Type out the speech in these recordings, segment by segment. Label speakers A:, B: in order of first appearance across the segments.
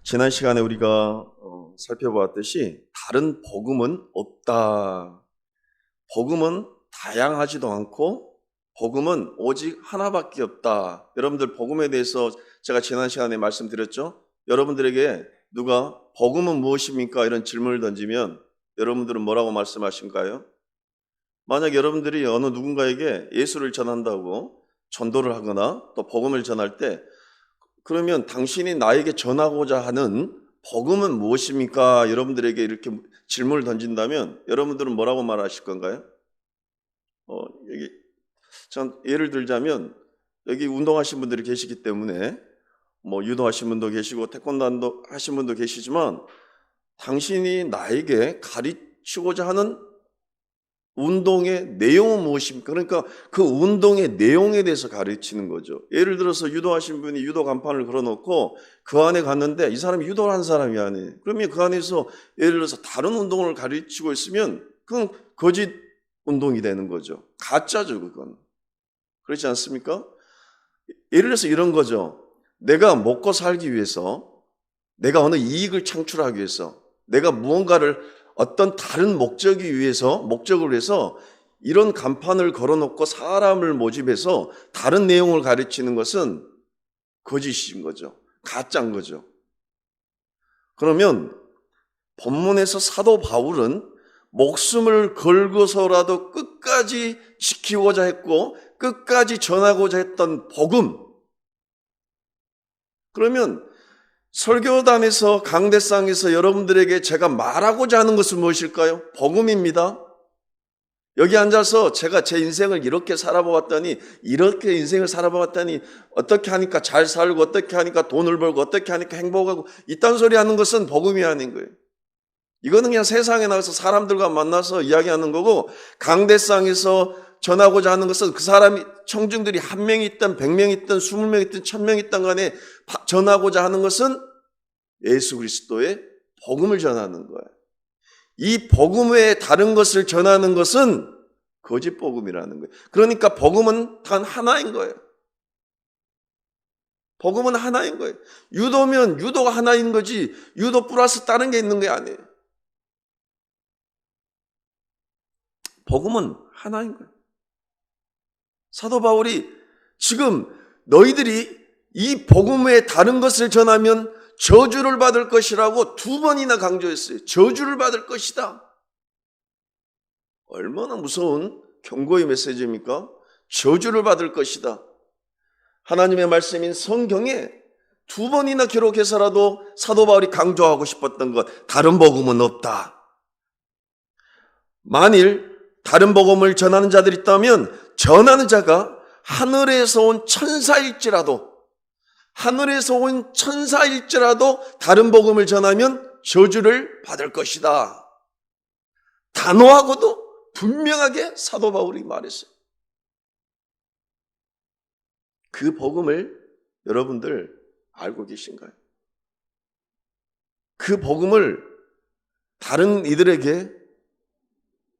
A: 지난 시간에 우리가 살펴보았듯이 다른 복음은 없다. 복음은 다양하지도 않고 복음은 오직 하나밖에 없다. 여러분들 복음에 대해서 제가 지난 시간에 말씀드렸죠. 여러분들에게 누가 복음은 무엇입니까? 이런 질문을 던지면 여러분들은 뭐라고 말씀하신가요? 만약 여러분들이 어느 누군가에게 예수를 전한다고 전도를 하거나 또 복음을 전할 때 그러면 당신이 나에게 전하고자 하는 복음은 무엇입니까? 여러분들에게 이렇게 질문을 던진다면 여러분들은 뭐라고 말하실 건가요? 여기 전 예를 들자면 여기 운동하신 분들이 계시기 때문에 유도하신 분도 계시고 태권도 하신 분도 계시지만 당신이 나에게 가르치고자 하는 운동의 내용은 무엇입니까? 그러니까 그 운동의 내용에 대해서 가르치는 거죠. 예를 들어서 유도하신 분이 유도 간판을 걸어놓고 그 안에 갔는데 이 사람이 유도를 한 사람이 아니에요. 그러면 그 안에서 예를 들어서 다른 운동을 가르치고 있으면 그건 거짓 운동이 되는 거죠. 가짜죠, 그건. 그렇지 않습니까? 예를 들어서 이런 거죠. 내가 먹고 살기 위해서, 내가 어느 이익을 창출하기 위해서, 내가 무언가를 어떤 다른 목적을 위해서 이런 간판을 걸어놓고 사람을 모집해서 다른 내용을 가르치는 것은 거짓인 거죠. 가짜인 거죠. 그러면 본문에서 사도 바울은 목숨을 걸고서라도 끝까지 지키고자 했고 끝까지 전하고자 했던 복음. 그러면 설교단에서 강대상에서 여러분들에게 제가 말하고자 하는 것은 무엇일까요? 복음입니다. 여기 앉아서 제가 제 인생을 이렇게 살아보았더니 어떻게 하니까 잘 살고 어떻게 하니까 돈을 벌고 어떻게 하니까 행복하고 이딴 소리 하는 것은 복음이 아닌 거예요. 이거는 그냥 세상에 나가서 사람들과 만나서 이야기하는 거고 강대상에서 전하고자 하는 것은 그 사람이 청중들이 1명이 있든 100명이 있든 20명이 있든 1000명이 있든 간에 전하고자 하는 것은 예수 그리스도의 복음을 전하는 거예요. 이 복음 외에 다른 것을 전하는 것은 거짓 복음이라는 거예요. 그러니까 복음은 단 하나인 거예요. 복음은 하나인 거예요. 유도면 유도가 하나인 거지 유도 플러스 다른 게 있는 게 아니에요. 복음은 하나인 거예요. 사도 바울이 지금 너희들이 이 복음 외에 다른 것을 전하면 저주를 받을 것이라고 2번이나 강조했어요. 저주를 받을 것이다. 얼마나 무서운 경고의 메시지입니까? 저주를 받을 것이다. 하나님의 말씀인 성경에 2번이나 기록해서라도 사도 바울이 강조하고 싶었던 것, 다른 복음은 없다. 만일 다른 복음을 전하는 자들이 있다면 전하는 자가 하늘에서 온 천사일지라도 다른 복음을 전하면 저주를 받을 것이다. 단호하고도 분명하게 사도 바울이 말했어요. 그 복음을 여러분들 알고 계신가요? 그 복음을 다른 이들에게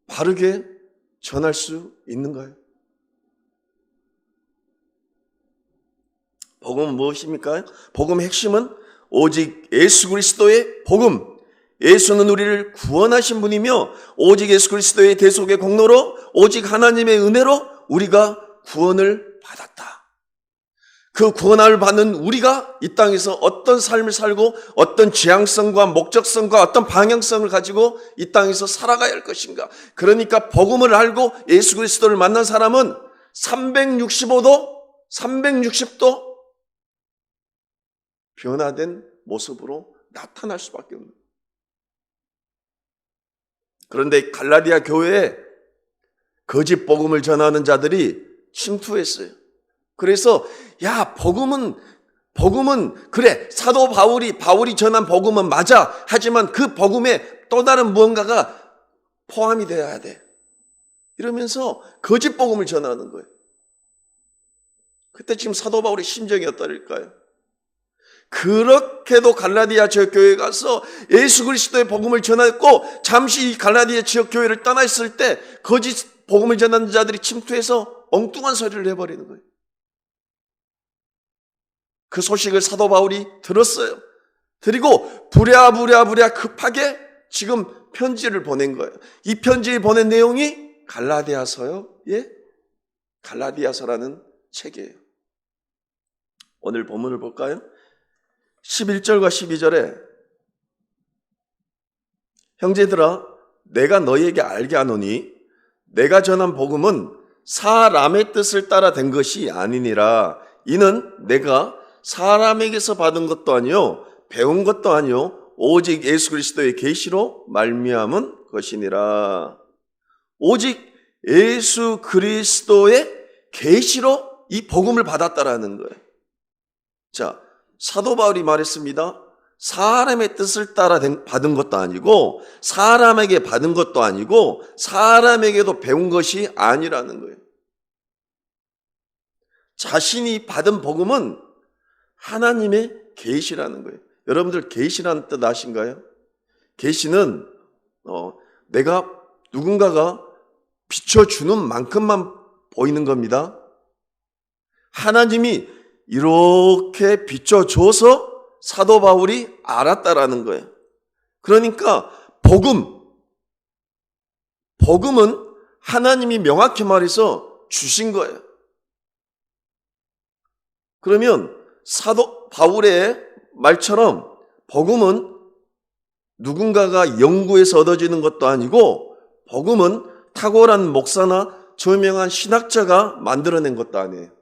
A: 바르게 전할 수 있는가요? 복음은 무엇입니까? 복음의 핵심은 오직 예수 그리스도의 복음. 예수는 우리를 구원하신 분이며 오직 예수 그리스도의 대속의 공로로 오직 하나님의 은혜로 우리가 구원을 받았다. 그 구원을 받는 우리가 이 땅에서 어떤 삶을 살고 어떤 지향성과 목적성과 어떤 방향성을 가지고 이 땅에서 살아가야 할 것인가. 그러니까 복음을 알고 예수 그리스도를 만난 사람은 360도 변화된 모습으로 나타날 수밖에 없는 거예요. 그런데 갈라디아 교회에 거짓 복음을 전하는 자들이 침투했어요. 그래서 복음은 그래 사도 바울이 전한 복음은 맞아. 하지만 그 복음에 또 다른 무언가가 포함이 되어야 돼. 이러면서 거짓 복음을 전하는 거예요. 그때 지금 사도 바울의 심정이 어떨까요? 그렇게도 갈라디아 지역 교회에 가서 예수 그리스도의 복음을 전했고 잠시 이 갈라디아 지역 교회를 떠나 있을 때 거짓 복음을 전하는 자들이 침투해서 엉뚱한 소리를 해버리는 거예요. 그 소식을 사도 바울이 들었어요. 그리고 부랴부랴 급하게 지금 편지를 보낸 거예요. 이 편지를 보낸 내용이 갈라디아서요. 예? 갈라디아서라는 책이에요. 오늘 본문을 볼까요? 11절과 12절에 형제들아 내가 너희에게 알게 하노니 내가 전한 복음은 사람의 뜻을 따라 된 것이 아니니라. 이는 내가 사람에게서 받은 것도 아니요 배운 것도 아니요 오직 예수 그리스도의 계시로 말미암은 것이니라. 오직 예수 그리스도의 계시로 이 복음을 받았다라는 거예요. 자, 사도 바울이 말했습니다. 사람의 뜻을 따라 받은 것도 아니고 사람에게 받은 것도 아니고 사람에게도 배운 것이 아니라는 거예요. 자신이 받은 복음은 하나님의 계시라는 거예요. 여러분들 계시라는 뜻 아신가요? 계시는 내가 누군가가 비춰주는 만큼만 보이는 겁니다. 하나님이 이렇게 비춰줘서 사도 바울이 알았다라는 거예요. 그러니까 복음은 하나님이 명확히 말해서 주신 거예요. 그러면 사도 바울의 말처럼 복음은 누군가가 연구해서 얻어지는 것도 아니고 복음은 탁월한 목사나 저명한 신학자가 만들어낸 것도 아니에요.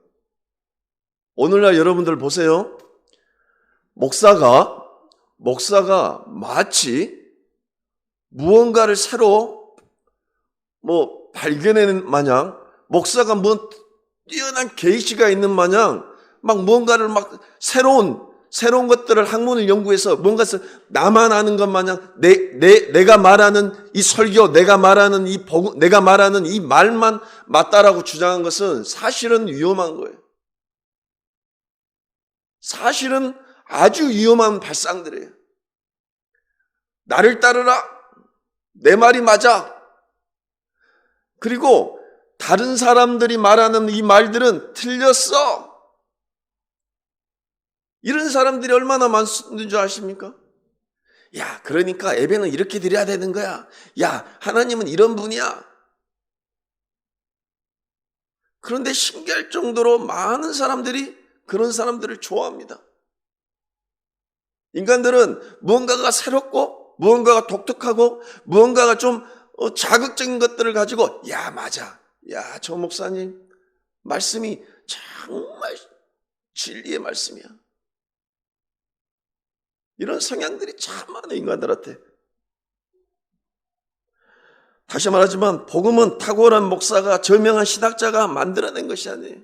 A: 오늘날 여러분들 보세요. 목사가 마치 무언가를 새로 발견하는 마냥, 목사가 뛰어난 계시가 있는 마냥 막 무언가를 새로운 것들을 학문을 연구해서 뭔가 나만 아는 것 마냥 내가 말하는 이 설교, 내가 말하는 이 복음, 내가 말하는 이 말만 맞다라고 주장한 것은 사실은 위험한 거예요. 사실은 아주 위험한 발상들이에요. 나를 따르라. 내 말이 맞아. 그리고 다른 사람들이 말하는 이 말들은 틀렸어. 이런 사람들이 얼마나 많은 줄 아십니까? 야, 그러니까 예배는 이렇게 드려야 되는 거야. 야, 하나님은 이런 분이야. 그런데 신기할 정도로 많은 사람들이 그런 사람들을 좋아합니다. 인간들은 무언가가 새롭고 무언가가 독특하고 무언가가 좀 자극적인 것들을 가지고 야, 맞아. 야, 저 목사님 말씀이 정말 진리의 말씀이야. 이런 성향들이 참 많아요, 인간들한테. 다시 말하지만 복음은 탁월한 목사가 저명한 신학자가 만들어낸 것이 아니에요.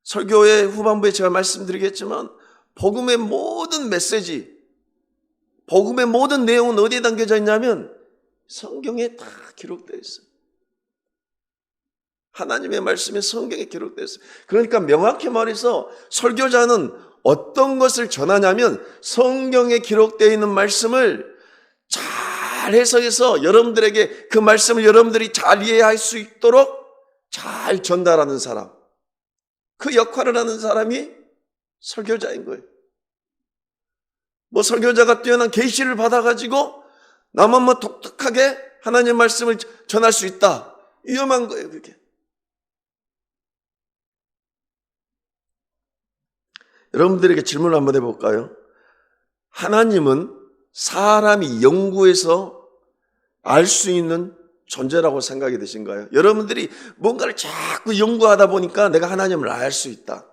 A: 설교의 후반부에 제가 말씀드리겠지만 복음의 모든 메시지, 복음의 모든 내용은 어디에 담겨져 있냐면 성경에 다 기록되어 있어요. 하나님의 말씀이 성경에 기록되어 있어요. 그러니까 명확히 말해서 설교자는 어떤 것을 전하냐면 성경에 기록되어 있는 말씀을 잘 해석해서 여러분들에게 그 말씀을 여러분들이 잘 이해할 수 있도록 잘 전달하는 사람, 그 역할을 하는 사람이 설교자인 거예요. 설교자가 뛰어난 계시를 받아가지고 나만 독특하게 하나님의 말씀을 전할 수 있다. 위험한 거예요, 그게. 여러분들에게 질문을 한번 해볼까요? 하나님은 사람이 연구해서 알 수 있는 존재라고 생각이 되신가요? 여러분들이 뭔가를 자꾸 연구하다 보니까 내가 하나님을 알 수 있다.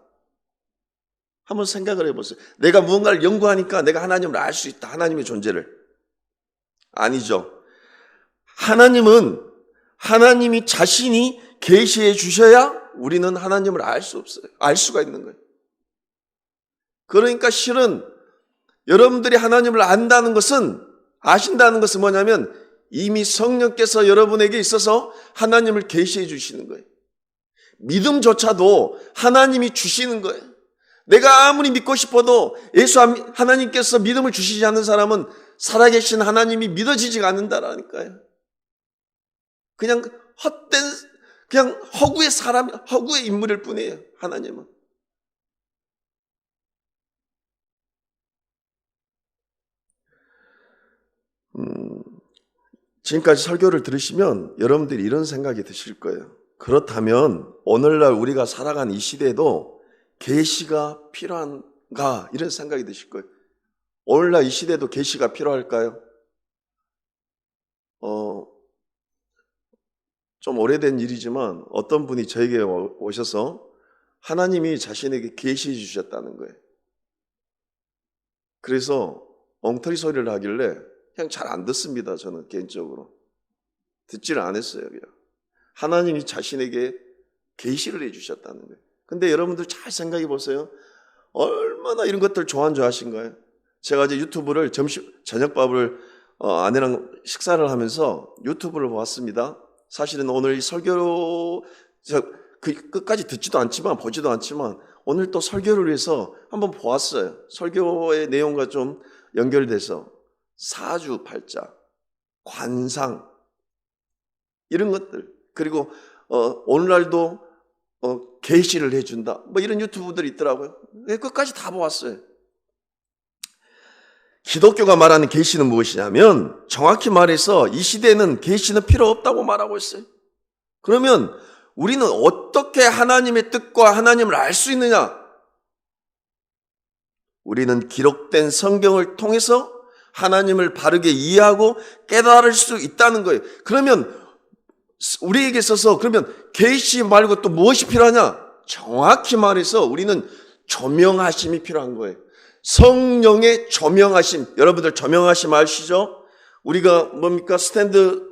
A: 한번 생각을 해보세요. 내가 무언가를 연구하니까 내가 하나님을 알 수 있다. 하나님의 존재를. 아니죠. 하나님이 자신이 계시해 주셔야 우리는 하나님을 알 수 없어요. 알 수가 있는 거예요. 그러니까 실은 여러분들이 하나님을 아신다는 것은 뭐냐면 이미 성령께서 여러분에게 있어서 하나님을 계시해 주시는 거예요. 믿음조차도 하나님이 주시는 거예요. 내가 아무리 믿고 싶어도 하나님께서 믿음을 주시지 않는 사람은 살아계신 하나님이 믿어지지가 않는다라니까요. 그냥 허구의 인물일 뿐이에요, 하나님은. 음, 지금까지 설교를 들으시면 여러분들이 이런 생각이 드실 거예요. 그렇다면 오늘날 우리가 살아가는 이 시대에도 계시가 필요한가? 이런 생각이 드실 거예요. 오늘날 이 시대에도 계시가 필요할까요? 좀 오래된 일이지만 어떤 분이 저에게 오셔서 하나님이 자신에게 계시해 주셨다는 거예요. 그래서 엉터리 소리를 하길래 그냥 잘 안 듣습니다. 저는 개인적으로. 듣지를 않았어요. 그냥. 하나님이 자신에게 계시를 해 주셨다는 거예요. 근데 여러분들 잘 생각해 보세요. 얼마나 이런 것들 좋아하는 줄 아신가요? 제가 이제 유튜브를 저녁밥을 아내랑 식사를 하면서 유튜브를 보았습니다. 사실은 오늘 이 설교 끝까지 듣지도 않지만 보지도 않지만 오늘 또 설교를 위해서 한번 보았어요. 설교의 내용과 좀 연결돼서 사주팔자, 관상 이런 것들 그리고 오늘날도 계시를 해준다 뭐 이런 유튜브들이 있더라고요. 끝까지 다 보았어요. 기독교가 말하는 계시는 무엇이냐면 정확히 말해서 이 시대에는 계시는 필요 없다고 말하고 있어요. 그러면 우리는 어떻게 하나님의 뜻과 하나님을 알 수 있느냐? 우리는 기록된 성경을 통해서 하나님을 바르게 이해하고 깨달을 수 있다는 거예요. 그러면 우리에게 있어서 그러면 계시 말고 또 무엇이 필요하냐? 정확히 말해서 우리는 조명하심이 필요한 거예요. 성령의 조명하심. 여러분들 조명하심 아시죠? 우리가 뭡니까? 스탠드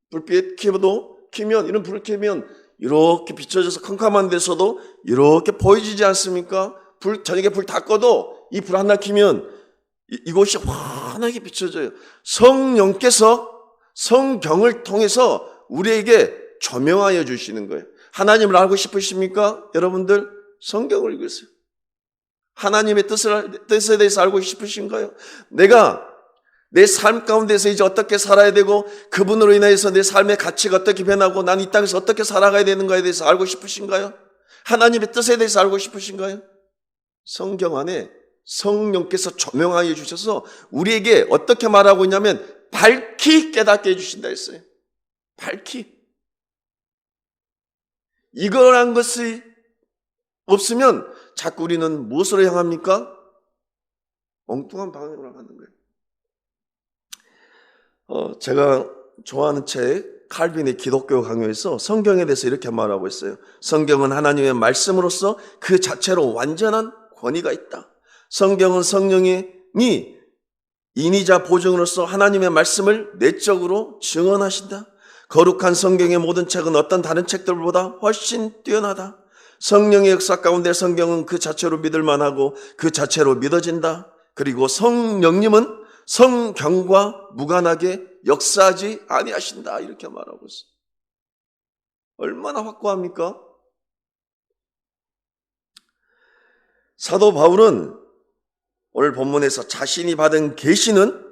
A: 불빛 키면 이런 불을 켜면 이렇게 비춰져서 캄캄한 데서도 이렇게 보여지지 않습니까? 저녁에 불 다 꺼도 이 불 하나 켜면 이곳이 환하게 비춰져요. 성령께서 성경을 통해서 우리에게 조명하여 주시는 거예요. 하나님을 알고 싶으십니까? 여러분들 성경을 읽으세요. 하나님의 뜻에 대해서 알고 싶으신가요? 내가 내 삶 가운데서 이제 어떻게 살아야 되고 그분으로 인해서 내 삶의 가치가 어떻게 변하고 난 이 땅에서 어떻게 살아가야 되는가에 대해서 알고 싶으신가요? 하나님의 뜻에 대해서 알고 싶으신가요? 성경 안에 성령께서 조명하여 주셔서 우리에게 어떻게 말하고 있냐면 밝히 깨닫게 해주신다 했어요. 밝히. 이거란 것이 없으면 자꾸 우리는 무엇으로 향합니까? 엉뚱한 방향으로 가는 거예요. 제가 좋아하는 책 칼빈의 기독교 강요에서 성경에 대해서 이렇게 말하고 있어요. 성경은 하나님의 말씀으로서 그 자체로 완전한 권위가 있다. 성경은 성령이 인이자 보증으로서 하나님의 말씀을 내적으로 증언하신다. 거룩한 성경의 모든 책은 어떤 다른 책들보다 훨씬 뛰어나다. 성령의 역사 가운데 성경은 그 자체로 믿을 만하고 그 자체로 믿어진다. 그리고 성령님은 성경과 무관하게 역사하지 아니하신다. 이렇게 말하고 있어요. 얼마나 확고합니까? 사도 바울은 오늘 본문에서 자신이 받은 계시는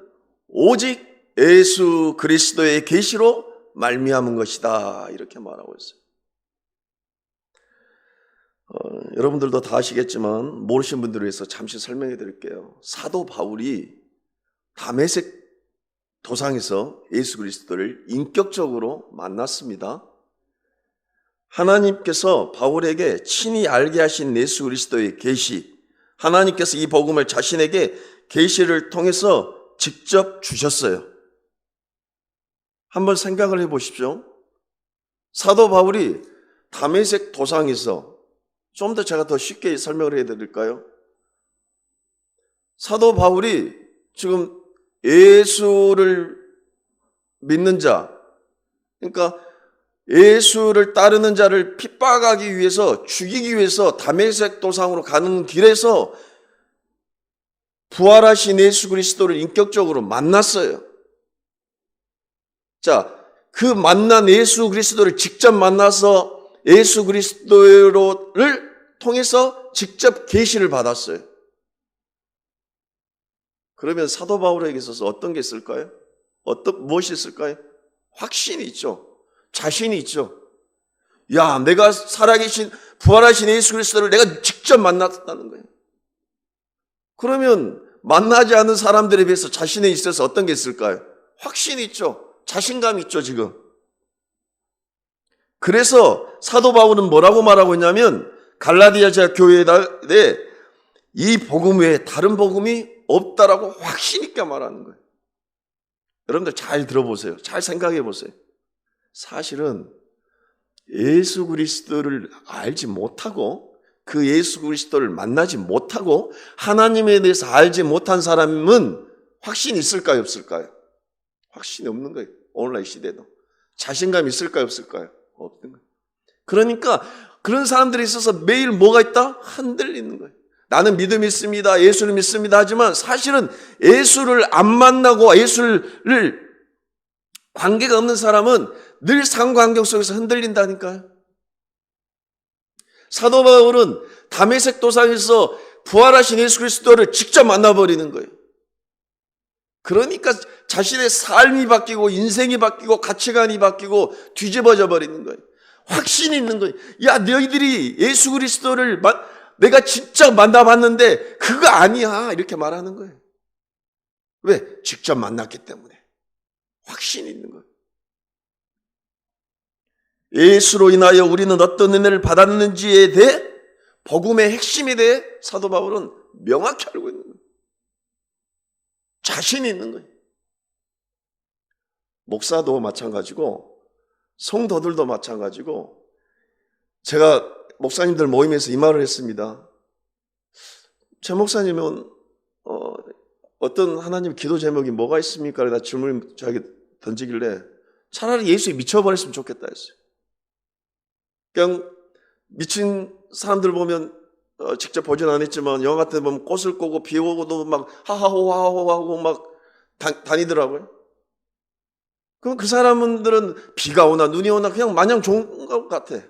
A: 오직 예수 그리스도의 계시로 말미암은 것이다. 이렇게 말하고 있어요. 여러분들도 다 아시겠지만 모르신 분들을 위해서 잠시 설명해 드릴게요. 사도 바울이 다메섹 도상에서 예수 그리스도를 인격적으로 만났습니다. 하나님께서 바울에게 친히 알게 하신 예수 그리스도의 계시, 하나님께서 이 복음을 자신에게 계시를 통해서 직접 주셨어요. 한번 생각을 해 보십시오. 사도 바울이 다메섹 도상에서 좀 더 제가 더 쉽게 설명을 해 드릴까요? 사도 바울이 지금 예수를 믿는 자, 그러니까 예수를 따르는 자를 핍박하기 위해서, 죽이기 위해서 다메섹 도상으로 가는 길에서 부활하신 예수 그리스도를 인격적으로 만났어요. 자, 그 만난 예수 그리스도를 직접 만나서 예수 그리스도를 통해서 직접 계시를 받았어요. 그러면 사도 바울에게 있어서 어떤 게 있을까요? 무엇이 있을까요? 확신이 있죠. 자신이 있죠. 야, 내가 살아계신 부활하신 예수 그리스도를 내가 직접 만났다는 거예요. 그러면 만나지 않은 사람들에 비해서 자신에 있어서 어떤 게 있을까요? 확신 있죠. 자신감 있죠, 지금. 그래서 사도 바울은 뭐라고 말하고 있냐면 갈라디아 교회에 이 복음 외에 다른 복음이 없다라고 확신 있게 말하는 거예요. 여러분들 잘 들어보세요. 잘 생각해 보세요. 사실은 예수 그리스도를 알지 못하고 그 예수 그리스도를 만나지 못하고 하나님에 대해서 알지 못한 사람은 확신이 있을까요, 없을까요? 확신이 없는 거예요. 오늘날 시대도. 자신감 있을까요, 없을까요? 없는 거예요. 그러니까 그런 사람들이 있어서 매일 뭐가 있다? 흔들리는 거예요. 나는 믿음이 있습니다. 예수를 믿습니다. 하지만 사실은 예수를 안 만나고 예수를 관계가 없는 사람은 늘 상관경 속에서 흔들린다니까요. 사도 바울은 다메섹 도상에서 부활하신 예수 그리스도를 직접 만나버리는 거예요. 그러니까 자신의 삶이 바뀌고 인생이 바뀌고 가치관이 바뀌고 뒤집어져 버리는 거예요. 확신이 있는 거예요. 야, 너희들이 예수 그리스도를 내가 진짜 만나봤는데 그거 아니야, 이렇게 말하는 거예요. 왜? 직접 만났기 때문에. 확신이 있는 거예요. 예수로 인하여 우리는 어떤 은혜를 받았는지에 대해 복음의 핵심에 대해 사도 바울은 명확히 알고 있는 거예요. 자신이 있는 거예요. 목사도 마찬가지고 성도들도 마찬가지고 제가 목사님들 모임에서 이 말을 했습니다. 최 목사님은 어떤 하나님 기도 제목이 뭐가 있습니까? 나 질문을 저에게 던지길래 차라리 예수에 미쳐버렸으면 좋겠다 했어요. 그냥 미친 사람들 보면 직접 보진 않았지만 영화 같은 데 보면 꽃을 꼬고 비 오고도 막 하하호하호 하고 막 다니더라고요. 그럼 그 사람들은 비가 오나 눈이 오나 그냥 마냥 좋은 것 같아.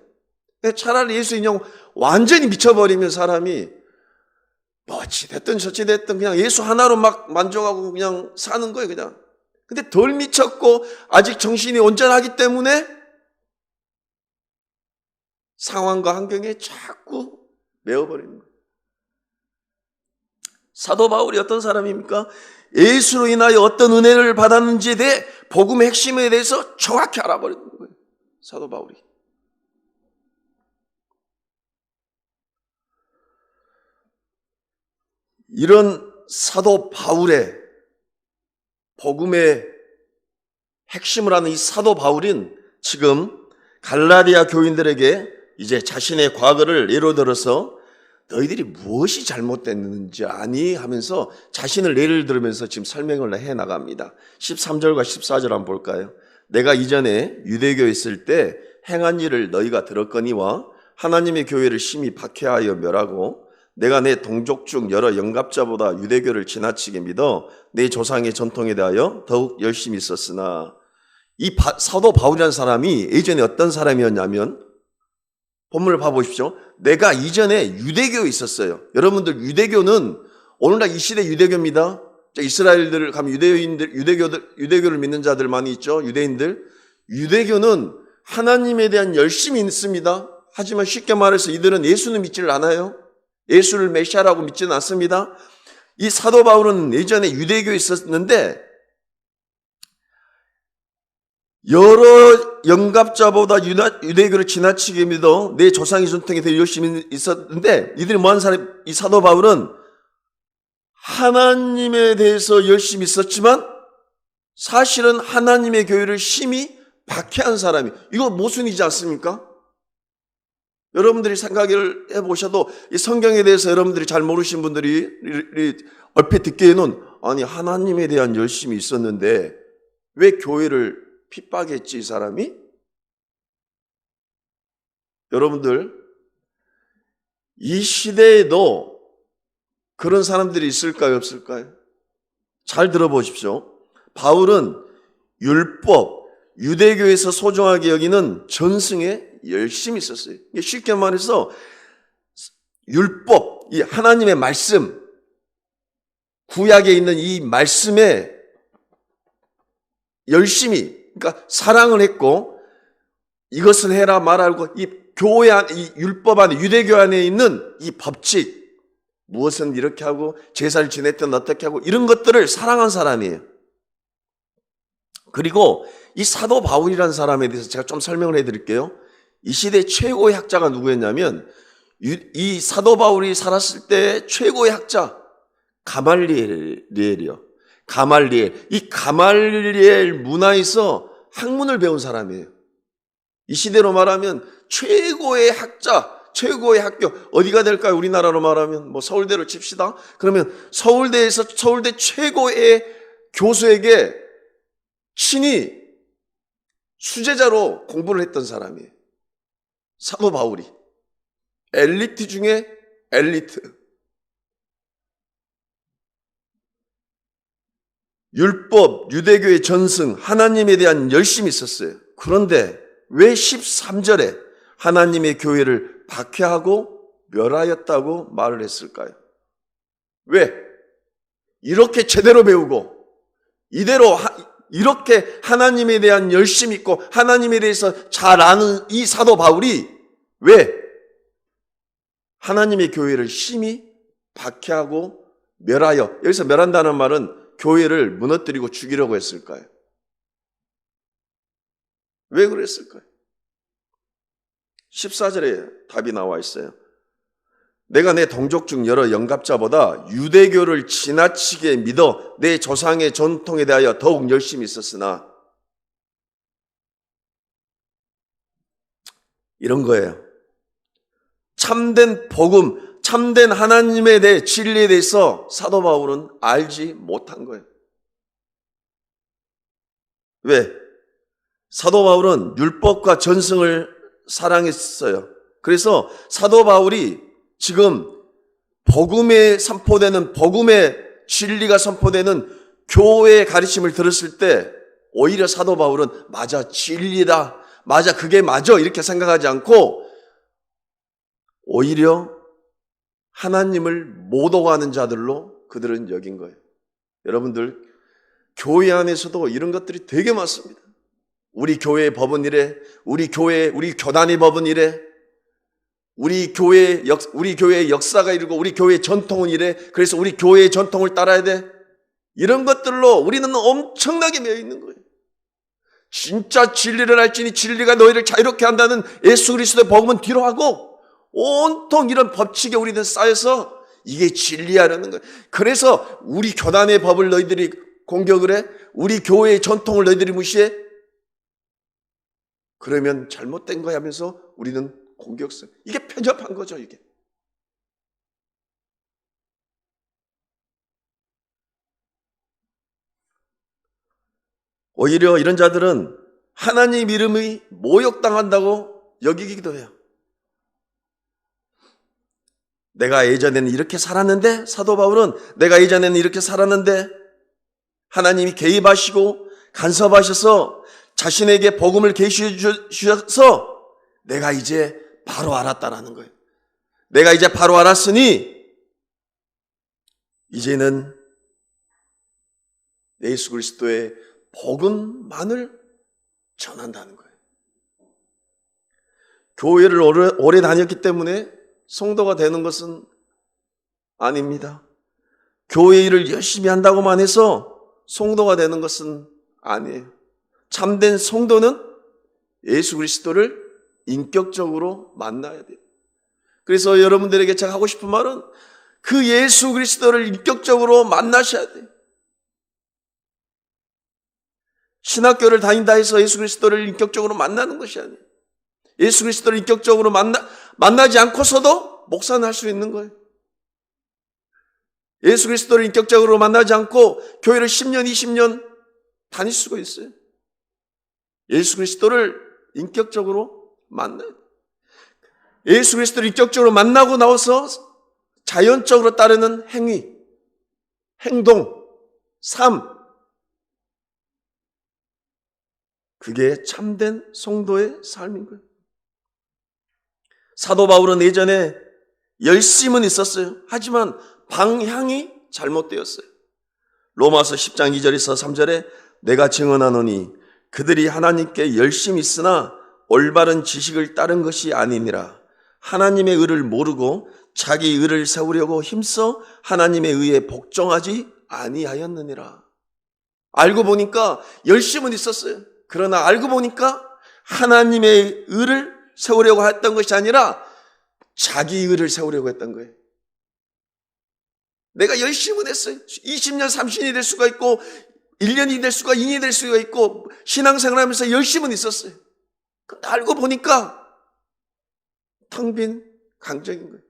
A: 차라리 예수 인형 완전히 미쳐버리면 사람이 뭐지 됐든 저치 됐든 그냥 예수 하나로 막 만족하고 그냥 사는 거예요, 그냥. 근데 덜 미쳤고 아직 정신이 온전하기 때문에 상황과 환경에 자꾸 매어버리는 거예요. 사도 바울이 어떤 사람입니까? 예수로 인하여 어떤 은혜를 받았는지에 대해 복음의 핵심에 대해서 정확히 알아버리는 거예요. 사도 바울이. 이런 사도 바울의 복음의 핵심을 하는 이 사도 바울은 지금 갈라디아 교인들에게 이제 자신의 과거를 예로 들어서 너희들이 무엇이 잘못됐는지 아니 하면서 자신을 예를 들으면서 지금 설명을 해나갑니다. 13절과 14절 한번 볼까요? 내가 이전에 유대교에 있을 때 행한 일을 너희가 들었거니와 하나님의 교회를 심히 박해하여 멸하고 내가 내 동족 중 여러 영갑자보다 유대교를 지나치게 믿어 내 조상의 전통에 대하여 더욱 열심히 있었으나 이 사도 바울이라는 사람이 예전에 어떤 사람이었냐면 본문을 봐보십시오. 내가 이전에 유대교에 있었어요. 여러분들 유대교는 오늘날 이 시대 유대교입니다. 이스라엘들 가면 유대교를 믿는 자들 많이 있죠. 유대인들. 유대교는 하나님에 대한 열심이 있습니다. 하지만 쉽게 말해서 이들은 예수는 믿지를 않아요. 예수를 메시아라고 믿지는 않습니다. 이 사도 바울은 예전에 유대교에 있었는데 여러 영갑자보다 유대교를 지나치게 믿어 내 조상의 전통에 대해 열심히 있었는데 이들이 뭐하는 사람? 이 사도 바울은 하나님에 대해서 열심히 있었지만 사실은 하나님의 교회를 심히 박해한 사람이 이거 모순이지 않습니까? 여러분들이 생각을 해보셔도 이 성경에 대해서 여러분들이 잘 모르신 분들이 얼핏 듣기에는 아니 하나님에 대한 열심이 있었는데 왜 교회를 핍박했지 이 사람이? 여러분들 이 시대에도 그런 사람들이 있을까요 없을까요? 잘 들어보십시오. 바울은 율법, 유대교에서 소중하게 여기는 전승에 열심히 있었어요. 쉽게 말해서 율법, 이 하나님의 말씀, 구약에 있는 이 말씀에 열심히 그러니까 사랑을 했고 이것을 해라 말하고 이 교회 안, 이 율법 안에 유대교 안에 있는 이 법칙 무엇은 이렇게 하고 제사를 지냈든 어떻게 하고 이런 것들을 사랑한 사람이에요. 그리고 이 사도 바울이라는 사람에 대해서 제가 좀 설명을 해드릴게요. 이 시대 최고의 학자가 누구였냐면 이 사도 바울이 살았을 때 최고의 학자 가말리엘이요. 가말리엘. 이 가말리엘 문화에서 학문을 배운 사람이에요. 이 시대로 말하면 최고의 학자, 최고의 학교. 어디가 될까요? 우리나라로 말하면 뭐 서울대로 칩시다. 그러면 서울대에서 서울대 최고의 교수에게 친히 수제자로 공부를 했던 사람이에요. 사도 바울이. 엘리트 중에 엘리트. 율법, 유대교의 전승, 하나님에 대한 열심이 있었어요. 그런데 왜 13절에 하나님의 교회를 박해하고 멸하였다고 말을 했을까요? 왜? 이렇게 제대로 배우고 이대로 이렇게 하나님에 대한 열심이 있고 하나님에 대해서 잘 아는 이 사도 바울이 왜 하나님의 교회를 심히 박해하고 멸하여, 여기서 멸한다는 말은 교회를 무너뜨리고 죽이려고 했을까요? 왜 그랬을까요? 14절에 답이 나와 있어요. 내가 내 동족 중 여러 영갑자보다 유대교를 지나치게 믿어 내 조상의 전통에 대하여 더욱 열심히 있었으나, 이런 거예요. 참된 복음, 참된 하나님에 대해 진리에 대해서 사도 바울은 알지 못한 거예요. 왜? 사도 바울은 율법과 전승을 사랑했어요. 그래서 사도 바울이 지금 복음에 선포되는, 복음의 진리가 선포되는 교회의 가르침을 들었을 때 오히려 사도 바울은 맞아, 진리다, 맞아, 그게 맞아 이렇게 생각하지 않고 오히려 하나님을 모독하는 자들로 그들은 여긴 거예요. 여러분들, 교회 안에서도 이런 것들이 되게 많습니다. 우리 교회의 법은 이래, 우리 교단의 법은 이래, 우리 교회의 역사가 이르고 우리 교회의 전통은 이래, 그래서 우리 교회의 전통을 따라야 돼. 이런 것들로 우리는 엄청나게 매여 있는 거예요. 진짜 진리를 알지니 진리가 너희를 자유롭게 한다는 예수 그리스도의 복음은 뒤로 하고 온통 이런 법칙에 우리는 쌓여서 이게 진리하려는 거예요. 그래서 우리 교단의 법을 너희들이 공격을 해? 우리 교회의 전통을 너희들이 무시해? 그러면 잘못된 거야 하면서 우리는 공격성. 이게 편협한 거죠, 이게. 오히려 이런 자들은 하나님 이름이 모욕당한다고 여기기도 해요. 내가 예전에는 이렇게 살았는데, 사도 바울은 내가 예전에는 이렇게 살았는데 하나님이 개입하시고 간섭하셔서 자신에게 복음을 계시해 주셔서 내가 이제 바로 알았다라는 거예요. 내가 이제 바로 알았으니 이제는 예수 그리스도의 복음만을 전한다는 거예요. 교회를 오래 다녔기 때문에 성도가 되는 것은 아닙니다. 교회 일을 열심히 한다고만 해서 성도가 되는 것은 아니에요. 참된 성도는 예수 그리스도를 인격적으로 만나야 돼요. 그래서 여러분들에게 제가 하고 싶은 말은 그 예수 그리스도를 인격적으로 만나셔야 돼요. 신학교를 다닌다 해서 예수 그리스도를 인격적으로 만나는 것이 아니에요. 예수 그리스도를 인격적으로 만나지 않고서도 목사는 할 수 있는 거예요. 예수 그리스도를 인격적으로 만나지 않고 교회를 10년, 20년 다닐 수가 있어요. 예수 그리스도를 인격적으로 만나요. 예수 그리스도를 인격적으로 만나고 나와서 자연적으로 따르는 행위, 행동, 삶, 그게 참된 성도의 삶인 거예요. 사도 바울은 예전에 열심은 있었어요. 하지만 방향이 잘못되었어요. 로마서 10장 2절에서 3절에 내가 증언하노니 그들이 하나님께 열심히 있으나 올바른 지식을 따른 것이 아니니라. 하나님의 의를 모르고 자기 의를 세우려고 힘써 하나님의 의에 복종하지 아니하였느니라. 알고 보니까 열심은 있었어요. 그러나 알고 보니까 하나님의 의를 세우려고 했던 것이 아니라 자기 의를 세우려고 했던 거예요. 내가 열심은 했어요. 20년, 30년이 될 수가 있고 1년이 될 수가 2년이 될 수가 있고 신앙생활하면서 열심은 있었어요. 근데 알고 보니까 텅 빈 강정인 거예요.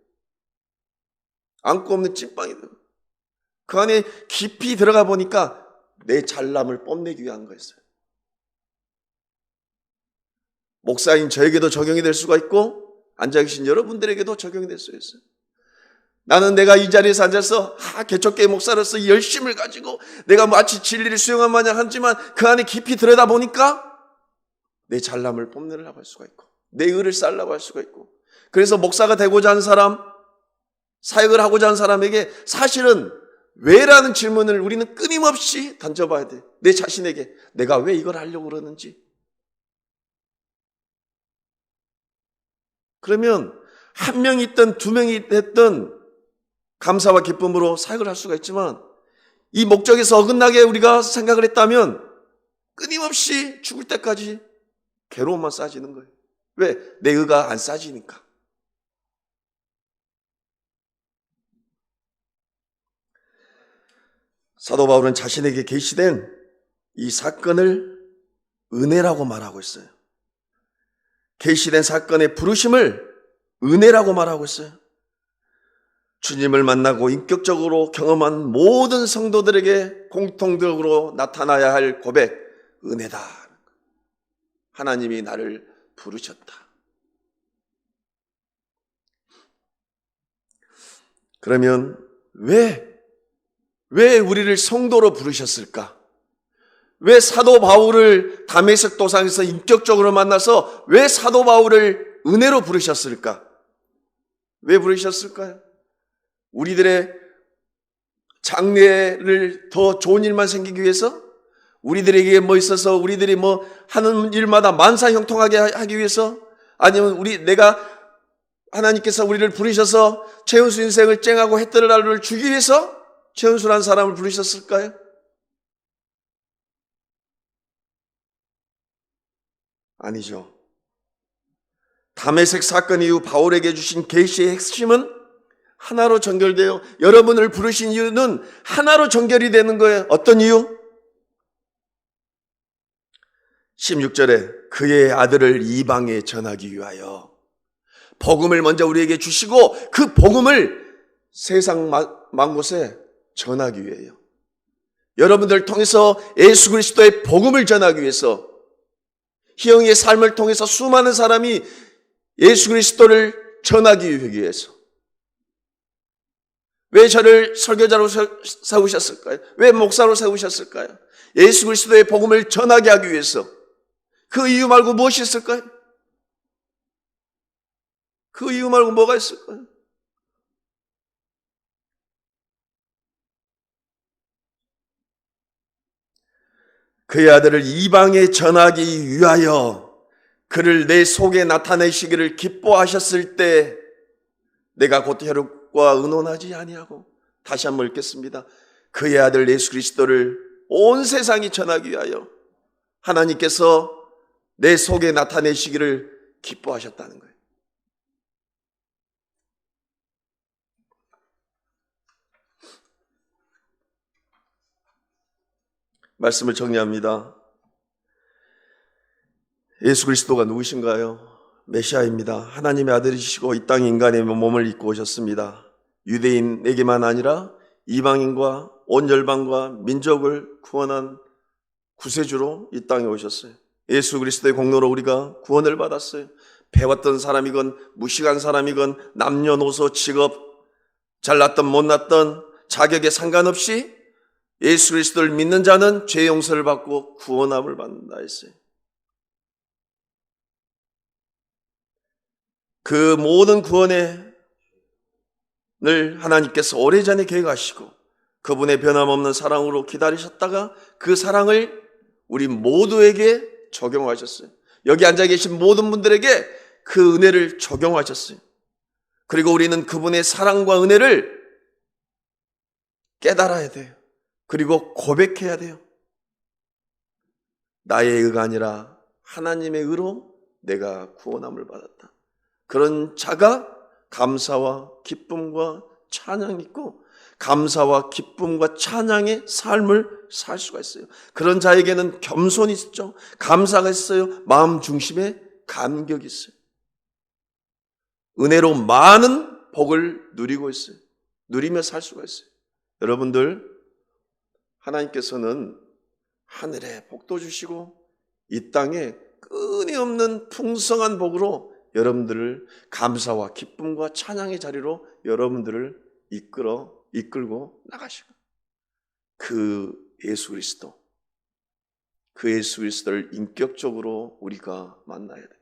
A: 안고 없는 찐빵이 되고 그 안에 깊이 들어가 보니까 내 잘남을 뽐내기 위한 거였어요. 목사인 저에게도 적용이 될 수가 있고 앉아 계신 여러분들에게도 적용이 될 수 있어요. 나는 내가 이 자리에서 앉아서 개척교회 목사로서 열심을 가지고 내가 마치 진리를 수용한 마냥 하지만 그 안에 깊이 들여다 보니까 내 잘남을 뽐내려고 할 수가 있고 내 의를 쌓으려고 할 수가 있고 그래서 목사가 되고자 하는 사람, 사역을 하고자 하는 사람에게 사실은 왜라는 질문을 우리는 끊임없이 던져봐야 돼. 내 자신에게 내가 왜 이걸 하려고 그러는지. 그러면 한 명이 있든 두 명이 됐든 감사와 기쁨으로 사역을 할 수가 있지만 이 목적에서 어긋나게 우리가 생각을 했다면 끊임없이 죽을 때까지 괴로움만 쌓아지는 거예요. 왜? 내 의가 안 쌓아지니까. 사도 바울은 자신에게 계시된 이 사건을 은혜라고 말하고 있어요. 계시된 사건의 부르심을 은혜라고 말하고 있어요. 주님을 만나고 인격적으로 경험한 모든 성도들에게 공통적으로 나타나야 할 고백, 은혜다. 하나님이 나를 부르셨다. 그러면 왜 우리를 성도로 부르셨을까? 왜 사도 바울을 다메섹 도상에서 인격적으로 만나서 왜 사도 바울을 은혜로 부르셨을까? 왜 부르셨을까요? 우리들의 장래를 더 좋은 일만 생기기 위해서? 우리들에게 뭐 있어서 우리들이 뭐 하는 일마다 만사형통하게 하기 위해서? 아니면 하나님께서 우리를 부르셔서 최은수 인생을 쨍하고 해 뜨는 하루를 주기 위해서 최은수라는 사람을 부르셨을까요? 아니죠. 다메섹 사건 이후 바울에게 주신 계시의 핵심은 하나로 전결되어 여러분을 부르신 이유는 하나로 전결이 되는 거예요. 어떤 이유? 16절에 그의 아들을 이방에 전하기 위하여 복음을 먼저 우리에게 주시고 그 복음을 세상 만곳에 전하기 위해요. 여러분들 통해서 예수 그리스도의 복음을 전하기 위해서 희영이의 삶을 통해서 수많은 사람이 예수 그리스도를 전하기 위해서 왜 저를 설교자로 세우셨을까요? 왜 목사로 세우셨을까요? 예수 그리스도의 복음을 전하게 하기 위해서. 그 이유 말고 무엇이 있을까요? 그 이유 말고 뭐가 있을까요? 그의 아들을 이방에 전하기 위하여 그를 내 속에 나타내시기를 기뻐하셨을 때 내가 곧 혈육과 의논하지 아니하고 다시 한번 읽겠습니다. 그의 아들 예수 그리스도를 온 세상이 전하기 위하여 하나님께서 내 속에 나타내시기를 기뻐하셨다는 거예요. 말씀을 정리합니다. 예수 그리스도가 누구신가요? 메시아입니다. 하나님의 아들이시고 이 땅에 인간의 몸을 입고 오셨습니다. 유대인에게만 아니라 이방인과 온 열방과 민족을 구원한 구세주로 이 땅에 오셨어요. 예수 그리스도의 공로로 우리가 구원을 받았어요. 배웠던 사람이건 무식한 사람이건 남녀노소 직업 잘났던 못났던 자격에 상관없이 예수 그리스도를 믿는 자는 죄 용서를 받고 구원함을 받는다 했어요. 그 모든 구원을 하나님께서 오래전에 계획하시고 그분의 변함없는 사랑으로 기다리셨다가 그 사랑을 우리 모두에게 적용하셨어요. 여기 앉아 계신 모든 분들에게 그 은혜를 적용하셨어요. 그리고 우리는 그분의 사랑과 은혜를 깨달아야 돼요. 그리고 고백해야 돼요. 나의 의가 아니라 하나님의 의로 내가 구원함을 받았다. 그런 자가 감사와 기쁨과 찬양이 있고 감사와 기쁨과 찬양의 삶을 살 수가 있어요. 그런 자에게는 겸손이 있죠. 감사가 있어요. 마음 중심에 감격이 있어요. 은혜로 많은 복을 누리고 있어요. 누리며 살 수가 있어요. 여러분들, 하나님께서는 하늘에 복도 주시고 이 땅에 끊임없는 풍성한 복으로 여러분들을 감사와 기쁨과 찬양의 자리로 여러분들을 이끌고 나가시고 그 예수 그리스도, 그 예수 그리스도를 인격적으로 우리가 만나야 됩니다.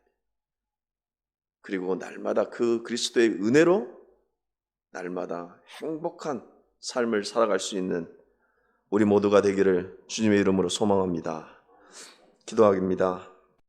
A: 그리고 날마다 그 그리스도의 은혜로 날마다 행복한 삶을 살아갈 수 있는 우리 모두가 되기를 주님의 이름으로 소망합니다. 기도하겠습니다.